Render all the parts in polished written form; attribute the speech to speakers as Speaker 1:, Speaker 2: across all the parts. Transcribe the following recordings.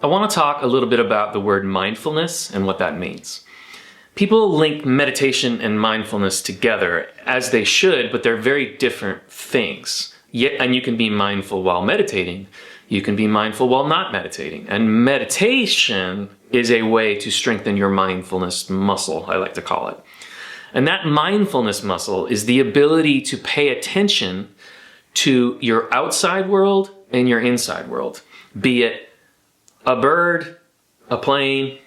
Speaker 1: I want to talk a little bit about the word mindfulness and what that means. People link meditation and mindfulness together, as they should, but they're very different things. And you can be mindful while meditating. You can be mindful while not meditating. And meditation is a way to strengthen your mindfulness muscle, I like to call it. And that mindfulness muscle is the ability to pay attention to your outside world and your inside world, be it a bird, a plane,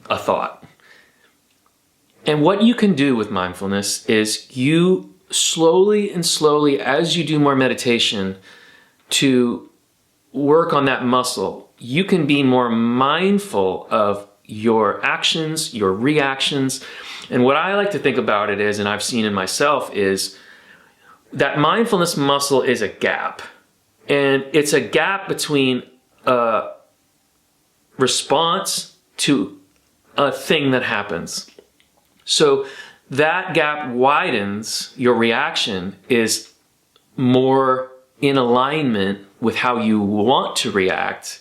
Speaker 1: a thought. And what you can do with mindfulness is you slowly and slowly, as you do more meditation, to work on that muscle, you can be more mindful of your actions, your reactions. And what I like to think about it is, and I've seen in myself, is that mindfulness muscle is a gap. And it's a gap between a response to a thing that happens. So that gap widens, your reaction is more in alignment with how you want to react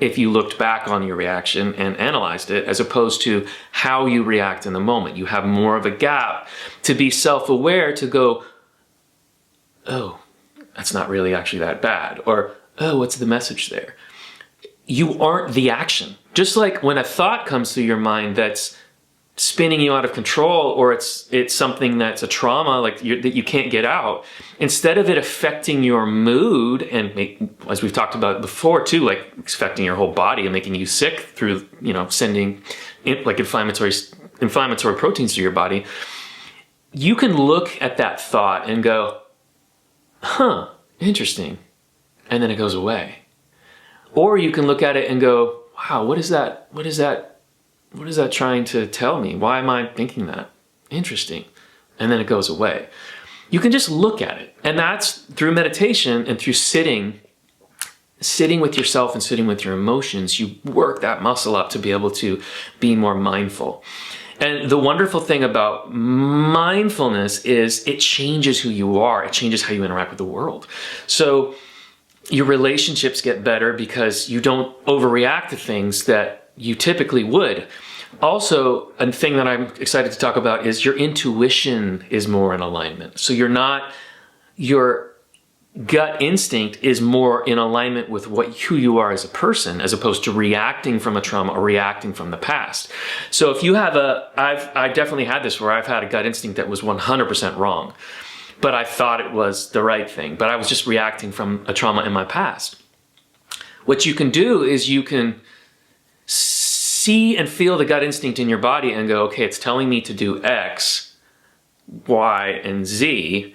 Speaker 1: if you looked back on your reaction and analyzed it, as opposed to how you react in the moment. You have more of a gap to be self-aware, to go, oh, that's not really actually that bad, or oh, what's the message there? You aren't the action. Just like when a thought comes through your mind that's spinning you out of control, or it's something that's a trauma that you can't get out, instead of it affecting your mood and as we've talked about before too, like affecting your whole body and making you sick through, sending like inflammatory proteins to your body, you can look at that thought and go, huh, interesting, and then it goes away. Or you can look at it and go, wow, what is that trying to tell me? Why am I thinking that? Interesting. And then it goes away. You can just look at it. And that's through meditation and through sitting with yourself and sitting with your emotions. You work that muscle up to be able to be more mindful. And the wonderful thing about mindfulness is it changes who you are. It changes how you interact with the world. So your relationships get better because you don't overreact to things that you typically would. Also, a thing that I'm excited to talk about is your intuition is more in alignment. So your gut instinct is more in alignment with who you are as a person, as opposed to reacting from a trauma or reacting from the past. So if you have I definitely had this where I've had a gut instinct that was 100% wrong, but I thought it was the right thing, but I was just reacting from a trauma in my past. What you can do is you can see and feel the gut instinct in your body and go, okay, it's telling me to do X, Y, and Z.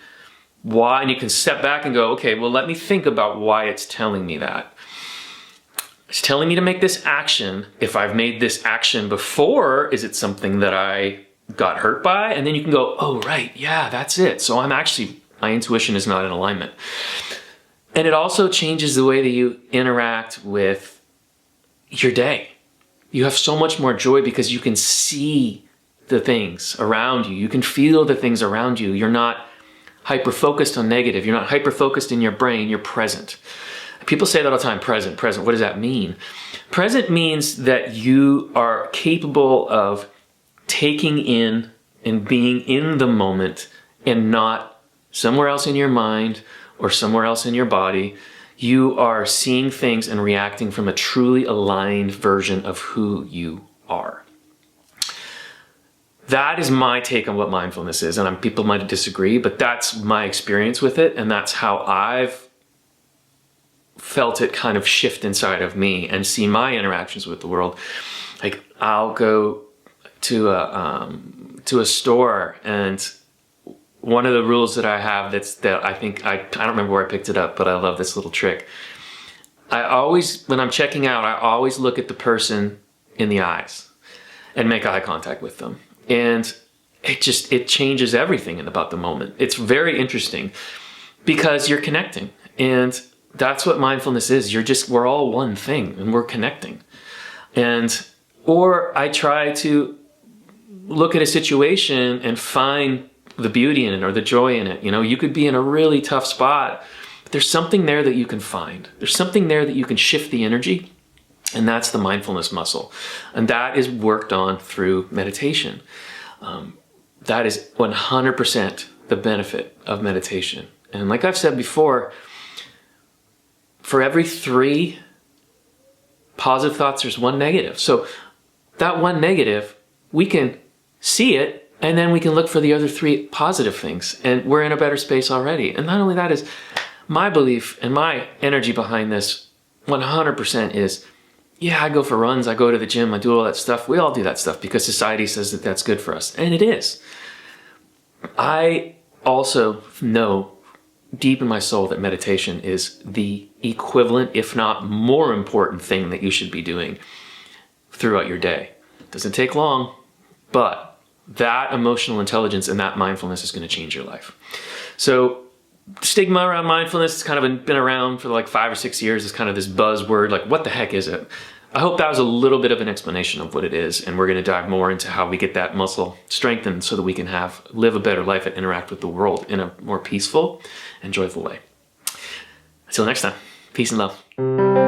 Speaker 1: Why? And you can step back and go, okay, well, let me think about why it's telling me that. It's telling me to make this action. If I've made this action before, is it something that I got hurt by? And then you can go, oh, right, yeah, that's it. So my intuition is not in alignment. And it also changes the way that you interact with your day. You have so much more joy because you can see the things around you. You can feel the things around you. You're not hyper-focused on negative. You're not hyper-focused in your brain. You're present. People say that all the time, present. What does that mean? Present means that you are capable of taking in and being in the moment and not somewhere else in your mind or somewhere else in your body. You are seeing things and reacting from a truly aligned version of who you are. That is my take on what mindfulness is, and people might disagree, but that's my experience with it, and that's how I've felt it kind of shift inside of me and see my interactions with the world. Like, I'll go to a store, and one of the rules that I have that I think, I don't remember where I picked it up, but I love this little trick. When I'm checking out, I always look at the person in the eyes and make eye contact with them. And it changes everything about the moment. It's very interesting because you're connecting. And that's what mindfulness is. We're all one thing and we're connecting. Or I try to look at a situation and find the beauty in it or the joy in it. You could be in a really tough spot, but there's something there that you can find. There's something there that you can shift the energy, and that's the mindfulness muscle. And that is worked on through meditation. That is 100% the benefit of meditation. And like I've said before, for every 3 positive thoughts, there's 1 negative. So that 1 negative, we can see it, and then we can look for the other 3 positive things, and we're in a better space already. And not only that, is my belief and my energy behind this 100% is, yeah, I go for runs, I go to the gym, I do all that stuff. We all do that stuff because society says that that's good for us, and it is. I also know deep in my soul that meditation is the equivalent, if not more important thing that you should be doing throughout your day. It doesn't take long, but that emotional intelligence and that mindfulness is going to change your life. So stigma around mindfulness has kind of been around for like 5 or 6 years. It's kind of this buzzword, like what the heck is it? I hope that was a little bit of an explanation of what it is, and we're going to dive more into how we get that muscle strengthened so that we can live a better life and interact with the world in a more peaceful and joyful way. Until next time, peace and love.